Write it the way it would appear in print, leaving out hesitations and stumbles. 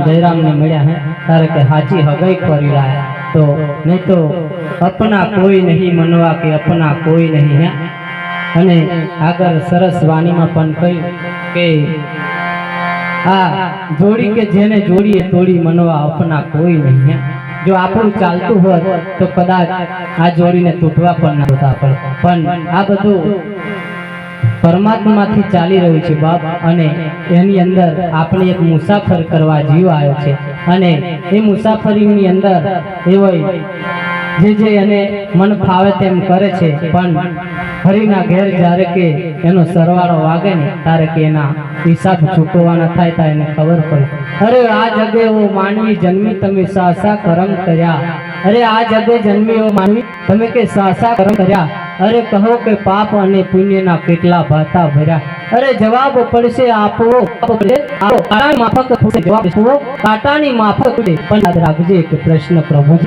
जयराम ने मिला है तारे के हाजी हगई करी लाया तो नहीं तो अपना कोई नहीं मनवा के अपना कोई नहीं है। अने आगर सरस वाणी में पण कह्युं के आ जोड़ी के जेने जोड़ीए तोड़ी मनवा अपना कोई नहीं है। जो आपणुं चालतुं होय तो कदाच आ जोड़ी ने तूटवा पण न होता पण आ बधुं परमात्मा थी चाली रह्युं छे बाप। अने एनी अंदर आपणे एक मुसाफर करवा जीव आव्यो छे अने ए मुसाफरीनी अंदर एवोय जे अने मन फावे तेम करे छे पण हरीना घेर जारे के एनो सरवाळो वागे ने तारे के एना हिसाब चूकवाना थाय ता एने खबर पड़े। अरे आ जगे वो मानवी जन्मी तमे सासा कर्म कर्या। अरे आ जगे जन्मी वो मानवी तमे के सासा कर्म कर्या। अरे कहो के पाप अने पुण्य ना केटला भाता भर्या। अरे जवाब पड़शे आपवो काटानी माफक थोड़े जवाब आपवो काटानी माफक थोड़े पण याद राखजे एक प्रश्न प्रभु